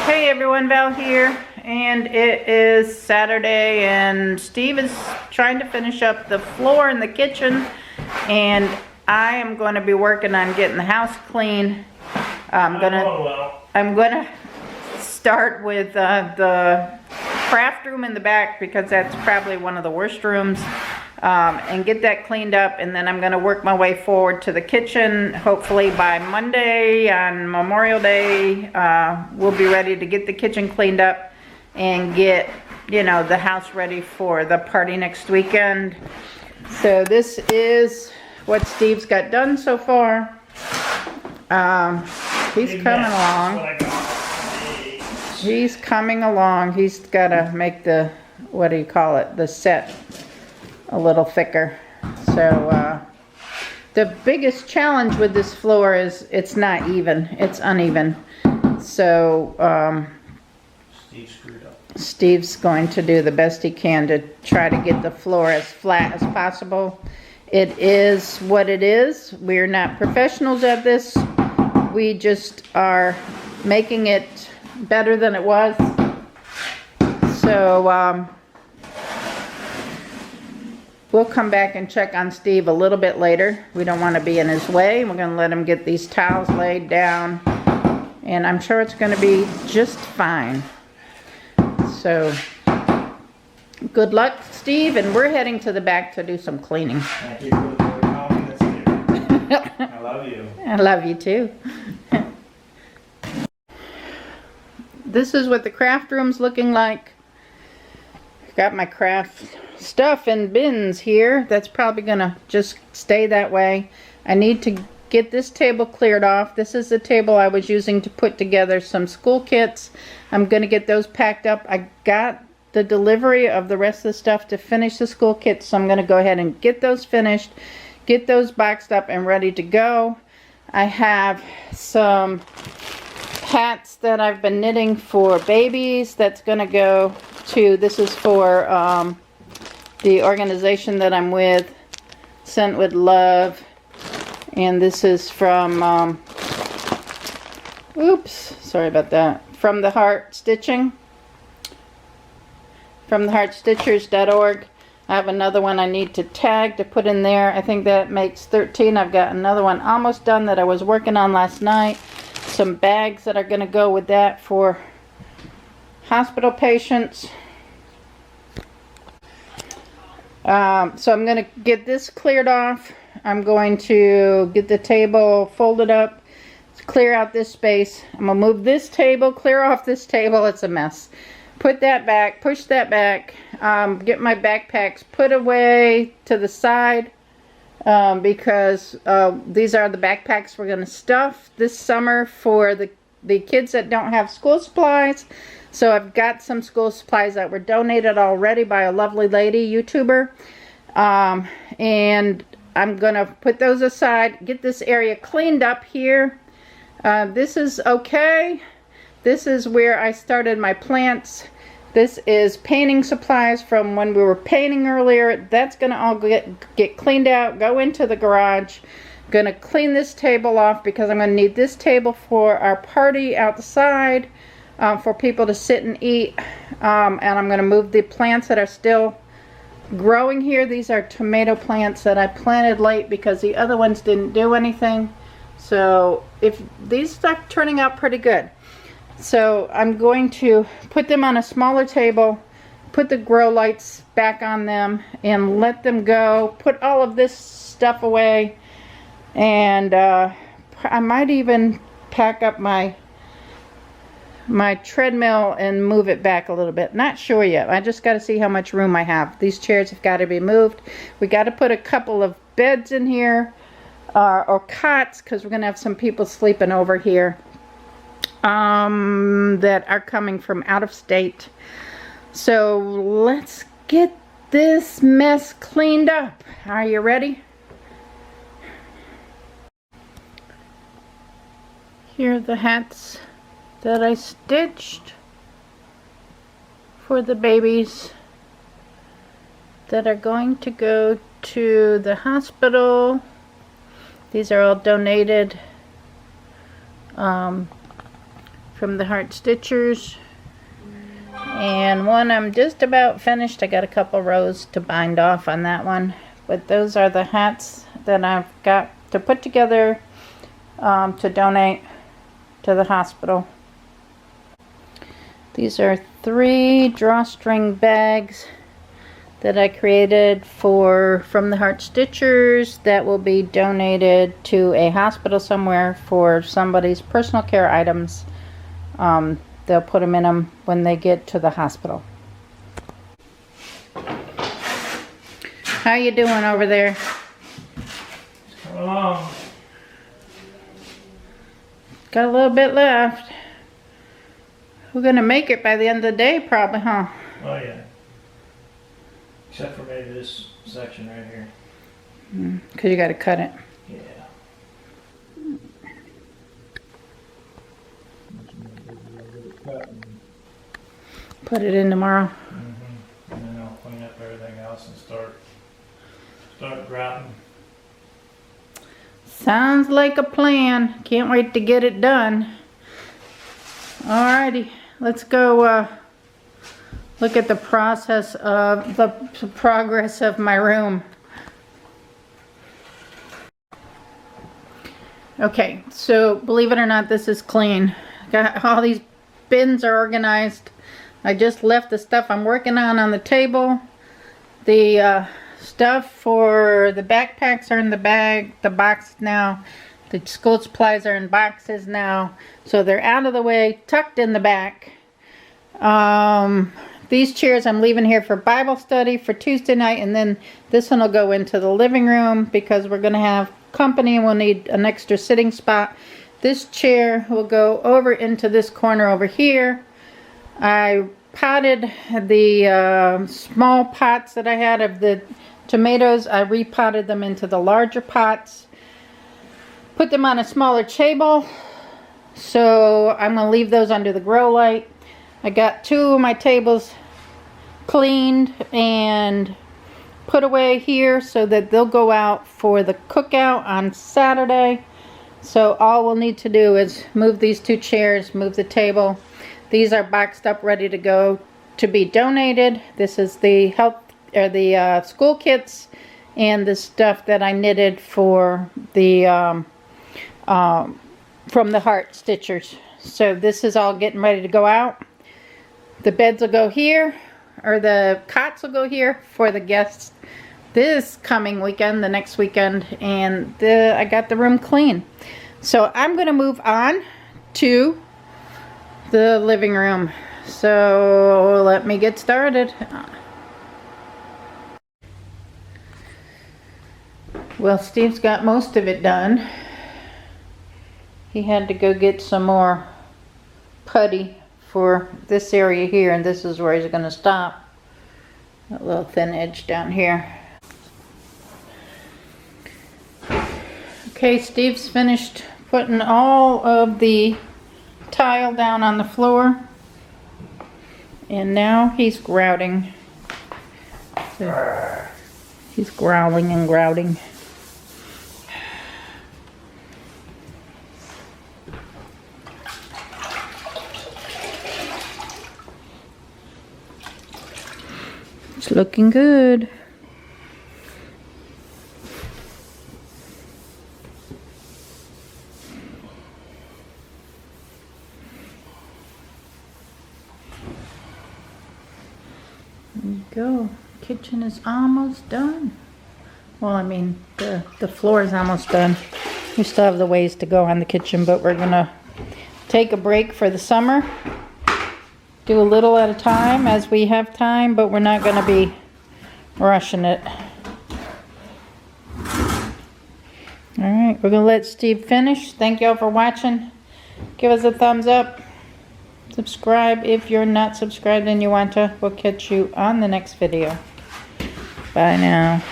Hey everyone, Val here, and it is Saturday and Steve is trying to finish up the floor in the kitchen, and I am going to be working on getting the house clean. I'm gonna start with the craft room in the back because that's probably one of the worst rooms, and get that cleaned up, and then I'm gonna work my way forward to the kitchen. Hopefully by Monday on Memorial Day, we'll be ready to get the kitchen cleaned up and get, you know, the house ready for the party next weekend. So this is what Steve's got done so far. He's coming along. He's coming along. He's got to make the, what do you call it, the set a little thicker. So the biggest challenge with this floor is it's not even. It's uneven. So Steve screwed up. Steve's going to do the best he can to try to get the floor as flat as possible. It is what it is. We're not professionals at this. We just are making it better than it was. So we'll come back and check on Steve a little bit later. We don't want to be in his way. We're going to let him get these tiles laid down, and I'm sure it's going to be just fine. So good luck, Steve, and we're heading to the back to do some cleaning. Thank you for the confidence, dear. I love you. I love you too. This is what the craft room's looking like. Got my craft stuff in bins here. That's probably gonna just stay that way. I need to get this table cleared off. This is the table I was using to put together some school kits. I'm gonna get those packed up. I got the delivery of the rest of the stuff to finish the school kits, so I'm gonna go ahead and get those finished, get those boxed up and ready to go. I have some hats that I've been knitting for babies. That's gonna go to, this is for the organization that I'm with, Sent with Love, and this is from oops, sorry about that, From the Heart Stitching, from the heartstitchers.org. I have another one I need to tag to put in there. I think that makes 13. I've got another one almost done that I was working on last night. Some bags that are going to go with that for hospital patients. So I'm going to get this cleared off. I'm going to get the table folded up, clear out this space. I'm going to move this table, clear off this table. It's a mess. Put that back, push that back, get my backpacks put away to the side. Because these are the backpacks we're going to stuff this summer for the kids that don't have school supplies. So I've got some school supplies that were donated already by a lovely lady, YouTuber. And I'm going to put those aside, get this area cleaned up here. This is okay. This is where I started my plants. This is painting supplies from when we were painting earlier. That's going to all get cleaned out, go into the garage. Going to clean this table off because I'm going to need this table for our party outside, for people to sit and eat. And I'm going to move the plants that are still growing here. These are tomato plants that I planted late because the other ones didn't do anything. So if these start turning out pretty good. So I'm going to put them on a smaller table, put the grow lights back on them, and let them go. Put all of this stuff away, and I might even pack up my treadmill and move it back a little bit. Not sure yet. I just got to see how much room I have. These chairs have got to be moved. We got to put a couple of beds in here, or cots, because we're going to have some people sleeping over here. That are coming from out of state. So let's get this mess cleaned up. Are you ready? Here are the hats that I stitched for the babies that are going to go to the hospital These are all donated from the Heart Stitchers. And one I'm just about finished. I got a couple rows to bind off on that one. But those are the hats that I've got to put together to donate to the hospital. These are 3 drawstring bags that I created from the Heart Stitchers that will be donated to a hospital somewhere for somebody's personal care items. They'll put them in them when they get to the hospital. How you doing over there? Come along. Got a little bit left. We're gonna make it by the end of the day probably, huh? Oh yeah. Except for maybe this section right here. Because you got to cut it. Yeah. Put it in tomorrow. And then I'll clean up everything else and start grouting. Sounds like a plan. Can't wait to get it done. Alrighty, let's go look at the progress of my room. Okay, so believe it or not, this is clean. Got all these bins are organized. I just left the stuff I'm working on the table. The stuff for the backpacks are in the box now. The school supplies are in boxes now. So they're out of the way, tucked in the back. These chairs I'm leaving here for Bible study for Tuesday night, and then this one will go into the living room because we're going to have company and we'll need an extra sitting spot. This chair will go over into this corner over here. I potted the small pots that I had of the tomatoes. I repotted them into the larger pots. Put them on a smaller table. So I'm going to leave those under the grow light. I got 2 of my tables cleaned and put away here so that they'll go out for the cookout on Saturday. So all we'll need to do is move these 2 chairs, move the table. These are boxed up, ready to go to be donated. This is the school kits and the stuff that I knitted for the from the Heart Stitchers. So this is all getting ready to go out. The beds will go here, or the cots will go here for the guests this coming weekend, the next weekend, and I got the room clean. So I'm going to move on to the living room. So let me get started. Well, Steve's got most of it done. He had to go get some more putty for this area here, and this is where he's going to stop. That little thin edge down here. Okay, Steve's finished putting all of the tile down on the floor, and now he's grouting. So he's growling and grouting. It's looking good. There you go. Kitchen is almost done. Well, I mean, the floor is almost done. We still have the ways to go on the kitchen, but we're gonna take a break for the summer. Do a little at a time as we have time, but we're not gonna be rushing it. All right, we're gonna let Steve finish. Thank y'all for watching. Give us a thumbs up. Subscribe if you're not subscribed and you want to. We'll catch you on the next video. Bye now.